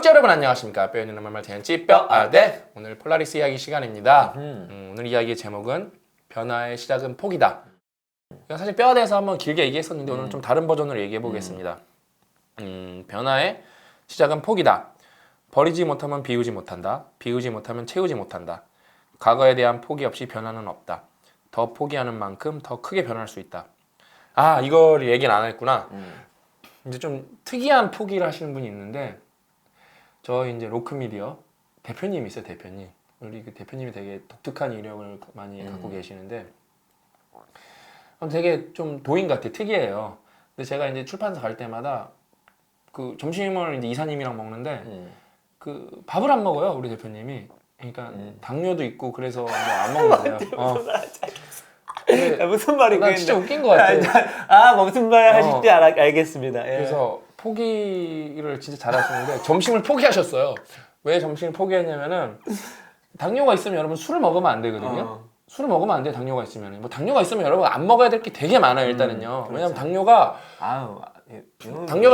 청취자 여러분 안녕하십니까. 뼈 있는 말말 대한지 뼈아대 오늘 폴라리스 이야기 시간입니다. 오늘 이야기의 제목은 변화의 시작은 포기다. 사실 뼈에 대해서 한번 길게 얘기했었는데 오늘은 좀 다른 버전으로 얘기해 보겠습니다. 변화의 시작은 포기다. 버리지 못하면 비우지 못한다. 비우지 못하면 채우지 못한다. 과거에 대한 포기 없이 변화는 없다. 더 포기하는 만큼 더 크게 변할 수 있다. 아, 이걸 얘기는 안 했구나. 이제 좀 특이한 포기를 하시는 분이 있는데 저희 이제 로크미디어 대표님이 있어요. 대표님. 우리 그 대표님이 되게 독특한 이력을 많이 갖고 계시는데 되게 좀 도인 같아요. 특이해요. 근데 제가 이제 출판사 갈 때마다 그 점심을 이제 이사님이랑 먹는데 그 밥을 안 먹어요. 우리 대표님이. 그러니까 당뇨도 있고 그래서 뭐 안 먹는데요. 무슨 말이 나 진짜 웃긴 것 같아. 무슨 말 하실지 알겠습니다. 예. 그래서 포기를 진짜 잘하시는데 점심을 포기하셨어요. 왜 점심을 포기했냐면은 당뇨가 있으면 여러분 술을 먹으면 안 되거든요. 술을 먹으면 안 돼. 당뇨가 있으면. 뭐 당뇨가 있으면 여러분 안 먹어야 될 게 되게 많아요. 일단은요. 그렇죠. 왜냐면 당뇨가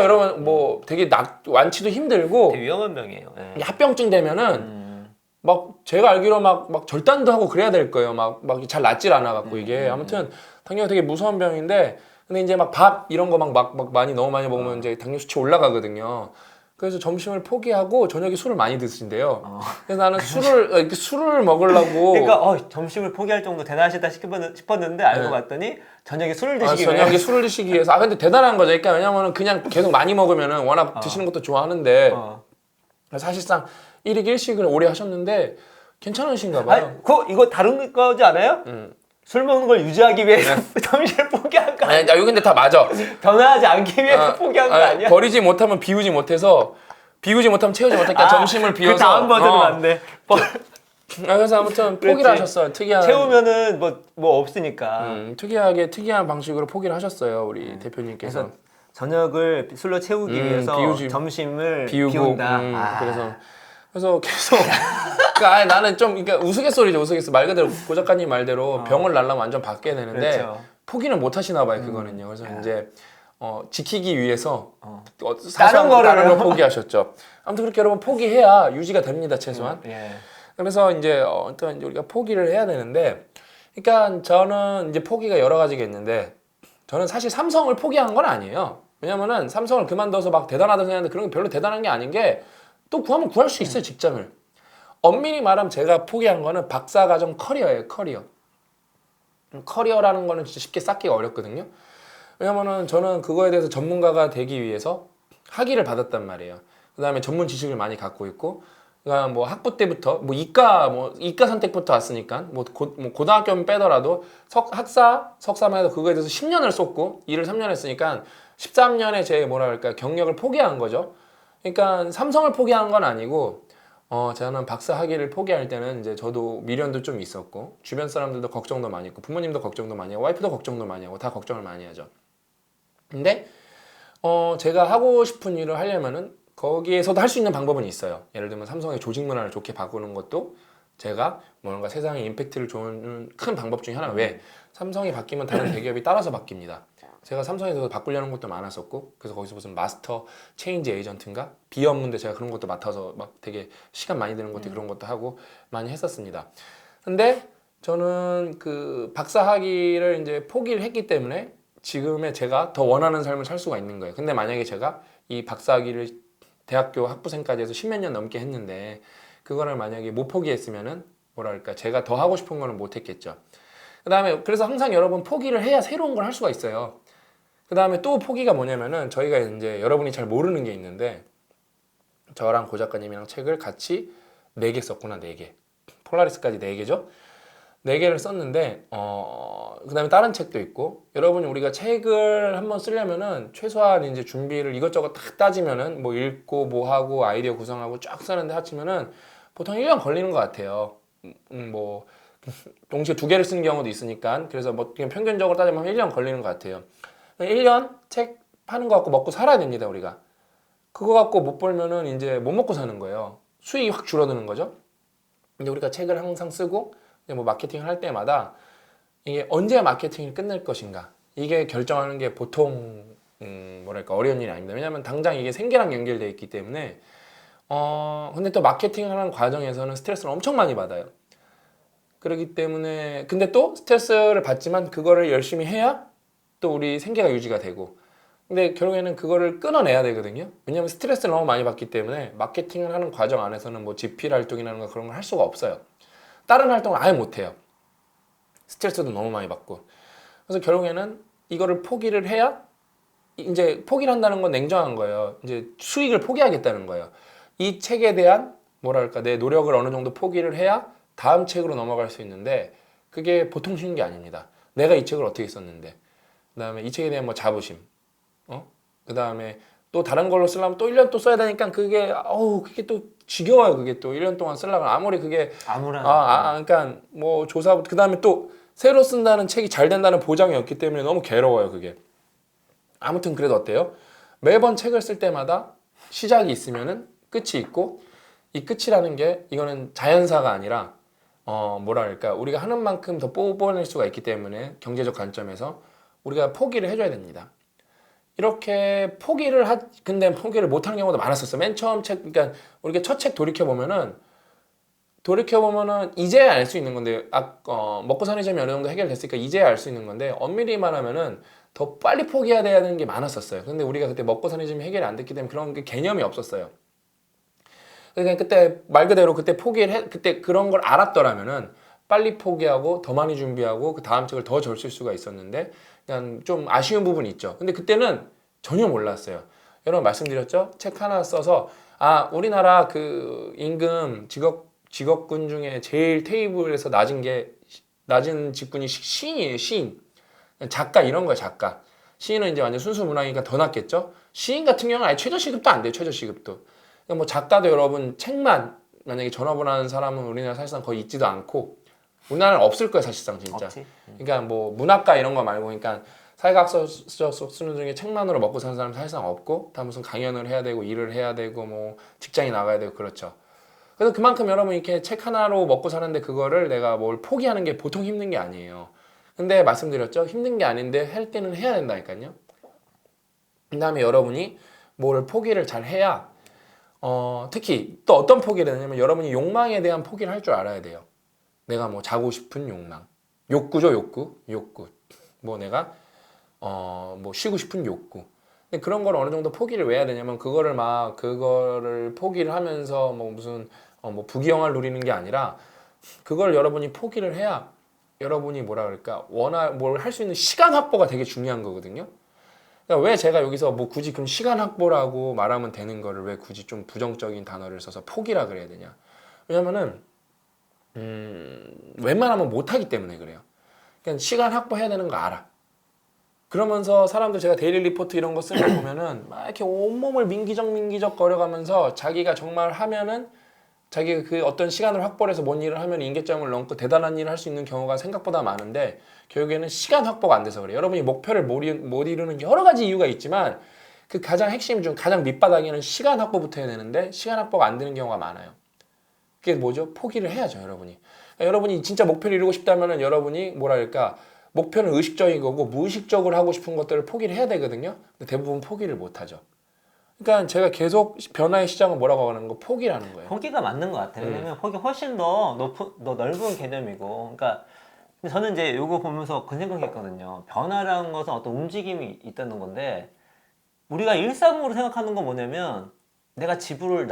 여러분 뭐 되게 완치도 힘들고 되게 위험한 병이에요. 예. 합병증 되면은 막 제가 알기로 막 절단도 하고 그래야 될 거예요. 막 잘 낫질 않아 갖고 이게 아무튼 당뇨가 되게 무서운 병인데 근데 이제 막 밥 이런 거 막 많이 너무 많이 먹으면 이제 당뇨 수치 올라가거든요. 그래서 점심을 포기하고 저녁에 술을 많이 드신대요. 그래서 나는 술을 먹으려고. 그러니까 점심을 포기할 정도 대단하시다 싶었는데 알고 봤더니 저녁에 술을 드시기 위해. 저녁에 술을 드시기 위해서. 근데 대단한 거죠. 그러니까 왜냐면은 그냥 계속 많이 먹으면은 워낙 드시는 것도 좋아하는데 사실상 1일 1식을 오래 하셨는데 괜찮으신가 봐요. 이거 다른 거지 않아요? 술 먹는 걸 유지하기 위해서 점심을 포기한 거 아니야? 여기 근데 다 맞아. 변화하지 않기 위해서 포기한 거 아니야? 버리지 못하면 비우지 못해서 비우지 못하면 채우지 못하니까 점심을 비워서 그 다음 버전은 안 돼. 그래서 아무튼 포기를 하셨어요. 특이한 채우면은 뭐 없으니까. 특이한 방식으로 포기를 하셨어요. 우리 대표님께서. 그래서 저녁을 술로 채우기 위해서 점심을 비운다. 그래서 계속 그러니까 나는 좀 그러니까 우스갯소리죠. 우스갯소리 말 그대로 고 작가님 말대로 병을 날라면 완전 받게 되는데 그렇죠. 포기는 못 하시나 봐요. 그거는요. 그래서 이제 지키기 위해서 다른 걸 포기하셨죠. 아무튼 그렇게 여러분 포기해야 유지가 됩니다. 최소한. 그래서 이제 일단 우리가 포기를 해야 되는데 그러니까 저는 이제 포기가 여러 가지가 있는데 저는 사실 삼성을 포기한 건 아니에요. 왜냐면은 삼성을 그만둬서 막 대단하다고 생각하는데 그런 게 별로 대단한 게 아닌 게 또 구하면 구할 수 있어요. 직장을. 엄밀히 말하면 제가 포기한 거는 박사과정 커리어예요. 커리어라는 거는 진짜 쉽게 쌓기가 어렵거든요. 왜냐면은 저는 그거에 대해서 전문가가 되기 위해서 학위를 받았단 말이에요. 그 다음에 전문 지식을 많이 갖고 있고 그러니까 뭐 학부 때부터 이과 선택부터 왔으니까 고등학교는 빼더라도 석사만 해도 그거에 대해서 10년을 쏟고 일을 3년 했으니까 13년의 제 경력을 포기한 거죠. 그러니까 삼성을 포기한 건 아니고 저는 박사 학위를 포기할 때는 이제 저도 미련도 좀 있었고 주변 사람들도 걱정도 많이 했고 부모님도 걱정도 많이 하고 와이프도 걱정도 많이 하고 다 걱정을 많이 하죠. 근데 제가 하고 싶은 일을 하려면은 거기에서도 할 수 있는 방법은 있어요. 예를 들면 삼성의 조직 문화를 좋게 바꾸는 것도 제가 뭔가 세상에 임팩트를 주는 큰 방법 중에 하나. 왜? 삼성이 바뀌면 다른 대기업이 따라서 바뀝니다. 제가 삼성에서 바꾸려는 것도 많았었고 그래서 거기서 무슨 마스터 체인지 에이전트인가? 비업무인데 제가 그런 것도 맡아서 막 되게 시간 많이 드는 것도 그런 것도 하고 많이 했었습니다. 근데 저는 그 박사 학위를 이제 포기를 했기 때문에 지금의 제가 더 원하는 삶을 살 수가 있는 거예요. 근데 만약에 제가 이 박사 학위를 대학교 학부생까지 해서 10몇 년 넘게 했는데 그거를 만약에 못 포기했으면은 제가 더 하고 싶은 거는 못 했겠죠. 그다음에 그래서 항상 여러분 포기를 해야 새로운 걸 할 수가 있어요. 그다음에 또 포기가 뭐냐면은 저희가 이제 여러분이 잘 모르는 게 있는데 저랑 고 작가님이랑 책을 같이 4개 썼구나. 4개. 폴라리스까지 4개죠. 4개를 썼는데 그다음에 다른 책도 있고 여러분이 우리가 책을 한번 쓰려면은 최소한 이제 준비를 이것저것 딱 따지면은 뭐 읽고 뭐 하고 아이디어 구성하고 쫙 쓰는데 합치면은 보통 1년 걸리는 것 같아요. 뭐 동시에 2개를 쓰는 경우도 있으니까 그래서 뭐 그냥 평균적으로 따지면 1년 걸리는 것 같아요. 1년 책 파는 거 갖고 먹고 살아야 됩니다. 우리가 그거 갖고 못 벌면은 이제 못 먹고 사는 거예요. 수익이 확 줄어드는 거죠. 근데 우리가 책을 항상 쓰고 뭐 마케팅을 할 때마다 이게 언제 마케팅을 끝낼 것인가 이게 결정하는 게 보통 어려운 일이 아닙니다. 왜냐하면 당장 이게 생계랑 연결되어 있기 때문에 근데 또 마케팅하는 과정에서는 스트레스를 엄청 많이 받아요. 그렇기 때문에 근데 또 스트레스를 받지만 그거를 열심히 해야 또 우리 생계가 유지가 되고 근데 결국에는 그거를 끊어내야 되거든요. 왜냐하면 스트레스를 너무 많이 받기 때문에 마케팅을 하는 과정 안에서는 뭐 GP 활동이라는 거 그런 걸 할 수가 없어요. 다른 활동을 아예 못해요. 스트레스도 너무 많이 받고 그래서 결국에는 이거를 포기를 해야 이제 포기를 한다는 건 냉정한 거예요. 이제 수익을 포기하겠다는 거예요. 이 책에 대한 뭐랄까 내 노력을 어느 정도 포기를 해야 다음 책으로 넘어갈 수 있는데 그게 보통 쉬운 게 아닙니다. 내가 이 책을 어떻게 썼는데 그다음에 이 책에 대한 뭐 자부심 그다음에 또 다른 걸로 쓰려면 또 1년 또 써야 되니까 그게 또 지겨워요. 그게 또 1년 동안 쓰려면 아무리 그게 아무런 그러니까 뭐 조사부터 그다음에 또 새로 쓴다는 책이 잘 된다는 보장이 없기 때문에 너무 괴로워요. 그게 아무튼 그래도 어때요? 매번 책을 쓸 때마다 시작이 있으면은 끝이 있고 이 끝이라는 게 이거는 자연사가 아니라 뭐랄까 우리가 하는 만큼 더 뽑아낼 수가 있기 때문에 경제적 관점에서 우리가 포기를 해줘야 됩니다. 이렇게 근데 포기를 못하는 경우도 많았었어. 맨 처음 그러니까 우리가 첫 책 돌이켜보면은 이제야 알 수 있는 건데, 먹고 사는 점이 어느 정도 해결됐으니까 이제야 알 수 있는 건데, 엄밀히 말하면은 더 빨리 포기해야 되는 게 많았었어요. 근데 우리가 그때 먹고 사는 점이 해결이 안 됐기 때문에 그런 게 개념이 없었어요. 그러니까 그때 말 그대로 그때 그런 걸 알았더라면은 빨리 포기하고 더 많이 준비하고 그 다음 책을 더 절 쓸 수가 있었는데 그냥 좀 아쉬운 부분이 있죠. 근데 그때는 전혀 몰랐어요. 여러분 말씀드렸죠? 책 하나 써서 우리나라 그 임금 직업군 중에 제일 테이블에서 낮은 직군이 시인이에요. 시인. 작가 이런 거예요. 작가. 시인은 이제 완전 순수 문학이니까 더 낮겠죠? 시인 같은 경우는 아예 최저시급도 안 돼요. 최저시급도. 그러니까 뭐 작가도 여러분 책만 만약에 전업을 하는 사람은 우리나라 사실상 거의 있지도 않고 우리나라는 없을 거예요. 사실상 진짜. 없지. 그러니까 뭐 문학가 이런 거 말고 그러니까 사회학적 수능 중에 책만으로 먹고 사는 사람 사실상 없고 다 무슨 강연을 해야 되고 일을 해야 되고 뭐 직장에 나가야 되고 그렇죠. 그래서 그만큼 여러분 이렇게 책 하나로 먹고 사는데 그거를 내가 뭘 포기하는 게 보통 힘든 게 아니에요. 근데 말씀드렸죠. 힘든 게 아닌데 할 때는 해야 된다니까요. 그 다음에 여러분이 뭐를 포기를 잘 해야 특히 또 어떤 포기를 하냐면 여러분이 욕망에 대한 포기를 할 줄 알아야 돼요. 내가 뭐 자고 싶은 욕망. 욕구죠, 욕구. 뭐 내가 뭐 쉬고 싶은 욕구. 근데 그런 걸 어느 정도 포기를 왜 해야 되냐면 그거를 포기를 하면서 뭐 무슨 뭐 부귀영화를 누리는 게 아니라 그걸 여러분이 포기를 해야 여러분이 뭐라 그럴까 뭘 할 수 있는 시간 확보가 되게 중요한 거거든요. 그러니까 왜 제가 여기서 뭐 굳이 그럼 시간 확보라고 말하면 되는 거를 왜 굳이 좀 부정적인 단어를 써서 포기라 그래야 되냐? 왜냐면은 웬만하면 못하기 때문에 그래요. 그러니까 시간 확보해야 되는 거 알아. 그러면서 사람들 제가 데일리 리포트 이런 거 쓰는 거 보면은 막 이렇게 온몸을 민기적 거려가면서 자기가 정말 하면은 자기가 그 어떤 시간을 확보를 해서 뭔 일을 하면 임계점을 넘고 대단한 일을 할 수 있는 경우가 생각보다 많은데 결국에는 시간 확보가 안 돼서 그래요. 여러분이 목표를 못 이루는 여러 가지 이유가 있지만 그 가장 핵심 중 가장 밑바닥에는 시간 확보부터 해야 되는데 시간 확보가 안 되는 경우가 많아요. 그게 뭐죠? 포기를 해야죠, 여러분이. 그러니까 여러분이 진짜 목표를 이루고 싶다면은 여러분이 뭐랄까 목표는 의식적인 거고 무의식적으로 하고 싶은 것들을 포기를 해야 되거든요. 근데 대부분 포기를 못 하죠. 그러니까 제가 계속 변화의 시작은 뭐라고 하는 거 포기라는 거예요. 포기가 맞는 것 같아요. 왜냐면 포기 훨씬 더 넓은 개념이고, 그러니까 근데 저는 이제 요거 보면서 그 생각했거든요. 변화라는 것은 어떤 움직임이 있다는 건데 우리가 일상으로 생각하는 건 뭐냐면 내가 집을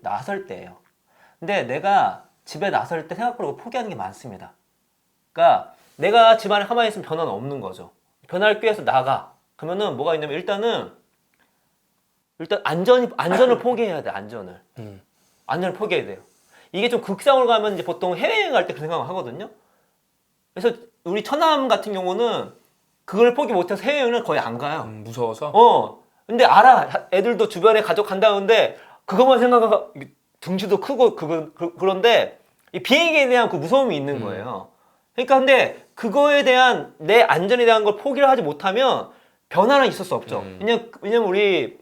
나설 때예요. 근데 내가 집에 나설 때 생각보다 포기하는 게 많습니다. 그러니까 내가 집 안에 가만히 있으면 변화는 없는 거죠. 변화를 위해서 나가. 그러면은 뭐가 있냐면 일단 안전을 포기해야 돼. 안전을 포기해야 돼요. 이게 좀 극상으로 가면 이제 보통 해외여행 갈 때 그 생각을 하거든요. 그래서 우리 처남 같은 경우는 그걸 포기 못해서 해외여행을 거의 안 가요. 무서워서? 근데 알아. 애들도 주변에 가족 간다는데 그것만 생각하고 등치도 크고 그런데 이 비행기에 대한 그 무서움이 있는 거예요. 그러니까 근데 그거에 대한 내 안전에 대한 걸 포기를 하지 못하면 변화는 있을 수 없죠. 왜냐면 우리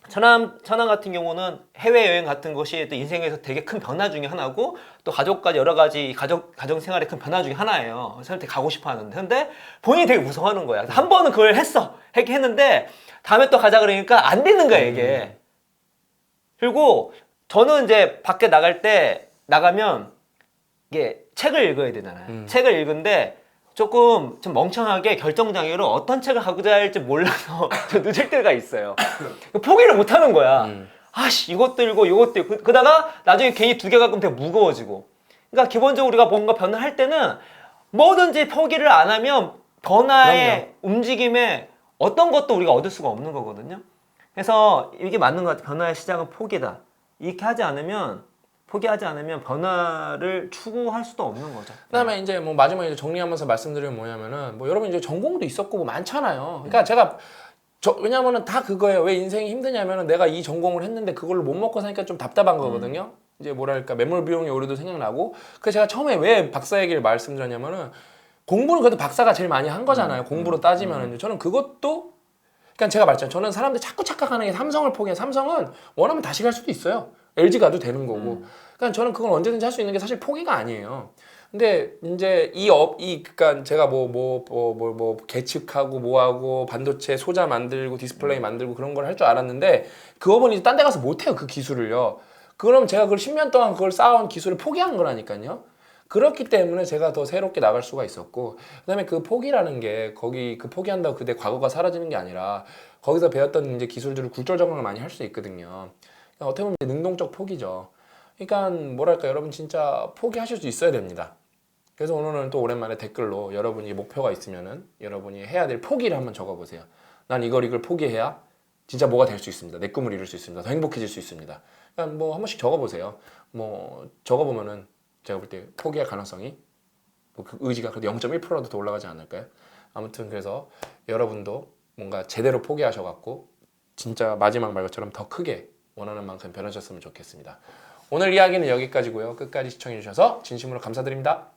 처남 같은 경우는 해외여행 같은 것이 또 인생에서 되게 큰 변화 중에 하나고 또 가족까지 여러 가지 가정 생활의 큰 변화 중에 하나예요. 사람들이 가고 싶어 하는데 근데 본인이 되게 무서워하는 거야. 한 번은 그걸 했는데 다음에 또 가자 그러니까 안 되는 거야 이게. 그리고 저는 이제 밖에 나가면 이게 책을 읽어야 되잖아요. 책을 읽는데 조금 좀 멍청하게 결정장애로 어떤 책을 가고자 할지 몰라서 좀 늦을 때가 있어요. 포기를 못 하는 거야. 아씨, 이것도 읽고 이것도 읽고 그러다가 나중에 괜히 두 개 갖고 되게 무거워지고. 그러니까 기본적으로 우리가 뭔가 변화할 때는 뭐든지 포기를 안 하면 변화의 움직임에 어떤 것도 우리가 얻을 수가 없는 거거든요. 그래서 이게 맞는 것 같아요. 변화의 시작은 포기다. 이렇게 포기하지 않으면 변화를 추구할 수도 없는 거죠. 그다음에 이제 뭐 마지막에 이제 정리하면서 말씀드리면 뭐냐면은 뭐 여러분 이제 전공도 있었고 뭐 많잖아요. 그러니까 제가 왜냐면은 다 그거예요. 왜 인생이 힘드냐면은 내가 이 전공을 했는데 그걸로 못 먹고 사니까 좀 답답한 거거든요. 이제 뭐랄까 매몰 비용이 오르도 생각나고. 그래서 제가 처음에 왜 박사 얘기를 말씀드렸냐면은 공부는 그래도 박사가 제일 많이 한 거잖아요. 공부로 따지면은요. 저는 그것도 그러니까 제가 말했잖아요. 저는 사람들이 자꾸 착각하는 게 삼성을 포기해. 삼성은 원하면 다시 갈 수도 있어요. LG 가도 되는 거고. 그러니까 저는 그건 언제든지 할 수 있는 게 사실 포기가 아니에요. 근데 이제 그러니까 제가 계측하고 뭐하고 반도체 소자 만들고 디스플레이 만들고 그런 걸 할 줄 알았는데 그거 이제 딴 데 가서 못 해요. 그 기술을요. 그럼 제가 그걸 10년 동안 그걸 쌓아온 기술을 포기한 거라니까요. 그렇기 때문에 제가 더 새롭게 나갈 수가 있었고, 그다음에 그 포기라는 게 거기 그 포기한다고 그내 과거가 사라지는 게 아니라 거기서 배웠던 이제 기술들을 굴절 적응을 많이 할 수 있거든요. 그러니까 어떻게 보면 능동적 포기죠. 그러니까 뭐랄까 여러분 진짜 포기하실 수 있어야 됩니다. 그래서 오늘은 또 오랜만에 댓글로 여러분이 목표가 있으면은 여러분이 해야 될 포기를 한번 적어보세요. 난 이걸 포기해야 진짜 뭐가 될 수 있습니다. 내 꿈을 이룰 수 있습니다. 더 행복해질 수 있습니다. 그러니까 뭐 한 번씩 적어보세요. 뭐 적어보면은 제가 볼 때 포기할 가능성이 그 의지가 그래도 0.1%라도 더 올라가지 않을까요? 아무튼 그래서 여러분도 뭔가 제대로 포기하셔갖고 진짜 마지막 말 것처럼 더 크게 원하는 만큼 변하셨으면 좋겠습니다. 오늘 이야기는 여기까지고요. 끝까지 시청해주셔서 진심으로 감사드립니다.